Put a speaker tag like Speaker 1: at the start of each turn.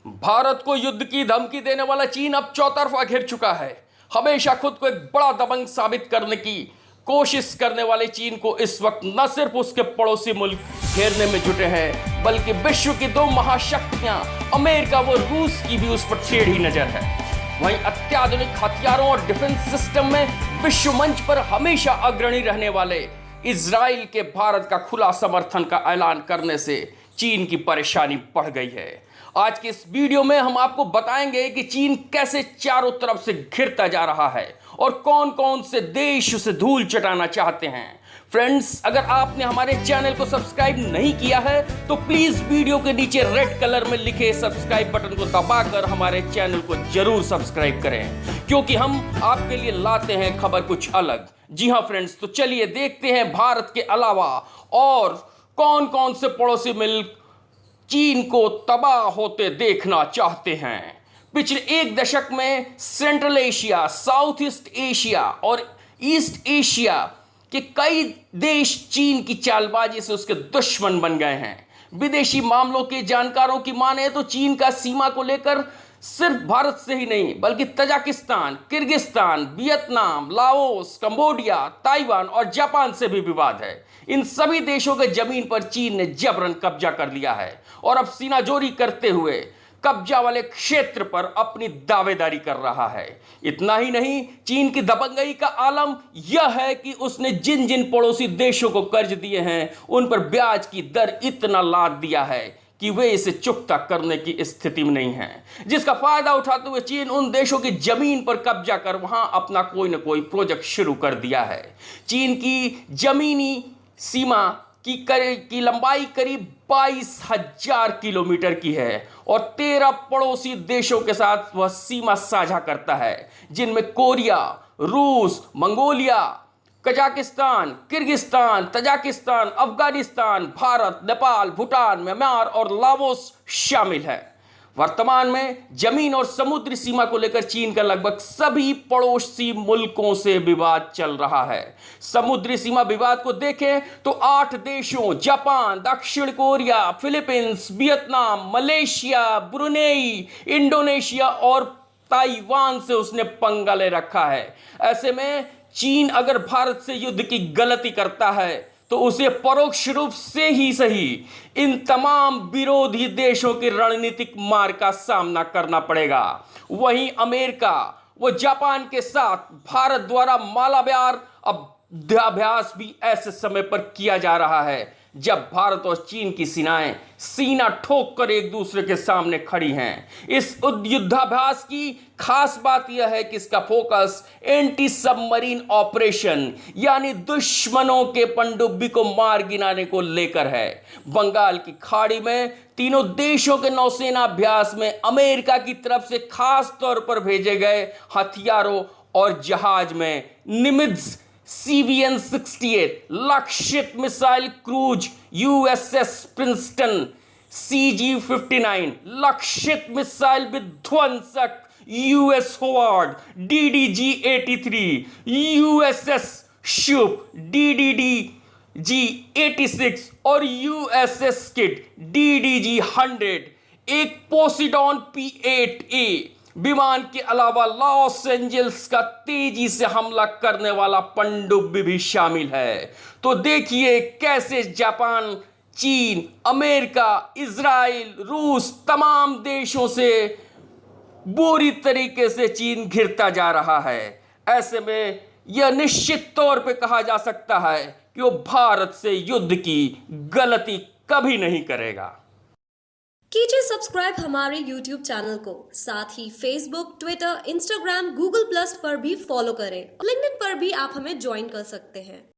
Speaker 1: भारत को युद्ध की धमकी देने वाला चीन अब चौतरफा घिर चुका है। हमेशा खुद को एक बड़ा दबंग साबित करने की कोशिश करने वाले चीन को इस वक्त न सिर्फ उसके पड़ोसी मुल्क घेरने में जुटे हैं, बल्कि विश्व की दो महाशक्तियां अमेरिका व रूस की भी उस पर टेढ़ी नजर है। वहीं अत्याधुनिक हथियारों और डिफेंस सिस्टम में विश्व मंच पर हमेशा अग्रणी रहने वाले इजराइल के भारत का खुला समर्थन का ऐलान करने से चीन की परेशानी बढ़ गई है। आज के इस वीडियो में हम आपको बताएंगे कि चीन कैसे चारों तरफ से घिरता जा रहा है और कौन कौन से देश उसे धूल चटाना चाहते हैं। फ्रेंड्स, अगर आपने हमारे चैनल को सब्सक्राइब नहीं किया है तो प्लीज वीडियो के नीचे रेड कलर में लिखे सब्सक्राइब बटन को दबाकर हमारे चैनल को जरूर सब्सक्राइब करें, क्योंकि हम आपके लिए लाते हैं खबर कुछ अलग। जी हां फ्रेंड्स, तो चलिए देखते हैं भारत के अलावा और कौन कौन से पड़ोसी मुल्क चीन को तबाह होते देखना चाहते हैं। पिछले एक दशक में central Asia, south east Asia और ईस्ट एशिया के कई देश चीन की चालबाजी से उसके दुश्मन बन गए हैं। विदेशी मामलों के जानकारों की माने तो चीन का सीमा को लेकर सिर्फ भारत से ही नहीं बल्कि Tajikistan, Kyrgyzstan, Vietnam, Laos, Cambodia, Taiwan और जापान से भी विवाद है। इन सभी देशों के जमीन पर चीन ने जबरन कब्जा कर लिया है और अब सीनाजोरी करते हुए कब्जा वाले क्षेत्र पर अपनी दावेदारी कर रहा है। इतना ही नहीं, चीन की दबंगई का आलम यह है कि उसने जिन जिन पड़ोसी देशों को कर्ज दिए हैं उन पर ब्याज की दर इतना लाद दिया है कि वे इसे चुकता करने की स्थिति में नहीं है, जिसका फायदा उठाते हुए चीन उन देशों की जमीन पर कब्जा कर वहां अपना कोई न कोई प्रोजेक्ट शुरू कर दिया है। चीन की जमीनी सीमा की लंबाई करीब 22,000 किलोमीटर की है और 13 पड़ोसी देशों के साथ वह सीमा साझा करता है, जिनमें कोरिया, रूस, Mongolia, Kazakhstan, Kyrgyzstan, Tajikistan, Afghanistan, Bharat, Nepal, Bhutan, Myanmar और लाओस शामिल है। वर्तमान में जमीन और समुद्री सीमा को लेकर चीन का लगभग सभी पड़ोसी मुल्कों से विवाद चल रहा है। समुद्री सीमा विवाद को देखें तो 8 देशों जापान, दक्षिण Korea, Philippines, Vietnam, Malaysia, Brunei, Indonesia और ताइवान से उसने पंगा ले रखा है। ऐसे में चीन अगर भारत से युद्ध की गलती करता है तो उसे परोक्ष रूप से ही सही इन तमाम विरोधी देशों की रणनीतिक मार का सामना करना पड़ेगा। वहीं अमेरिका व जापान के साथ भारत द्वारा मालाबार अभ्यास भी ऐसे समय पर किया जा रहा है जब भारत और चीन की सेनाएं सीना ठोक कर एक दूसरे के सामने खड़ी हैं। इस युद्धाभ्यास की खास बात यह है कि इसका फोकस एंटी सबमरीन ऑपरेशन यानी दुश्मनों के पनडुब्बी को मार गिराने को लेकर है। बंगाल की खाड़ी में तीनों देशों के नौसेना अभ्यास में अमेरिका की तरफ से खास तौर पर भेजे गए हथियारों और जहाज में निमित्ज CVN-68 लक्षित missile cruise, USS Princeton CG-59 लक्षित मिसाइल विध्वंसक, US Howard DDG-83 USS shop DDG-86 और USS किट DDG-100 एक पोसिडॉन P-8A विमान के अलावा लॉस एंजल्स का तेजी से हमला करने वाला पनडुब्बी भी शामिल है। तो देखिए कैसे जापान, चीन, अमेरिका, इजराइल, रूस तमाम देशों से बुरी तरीके से चीन घिरता जा रहा है। ऐसे में यह निश्चित तौर पे कहा जा सकता है कि वो भारत से युद्ध की गलती कभी नहीं करेगा।
Speaker 2: कीजिए सब्सक्राइब हमारे YouTube चैनल को, साथ ही Facebook, Twitter, Instagram, Google+ पर भी फॉलो करें। LinkedIn पर भी आप हमें ज्वाइन कर सकते हैं।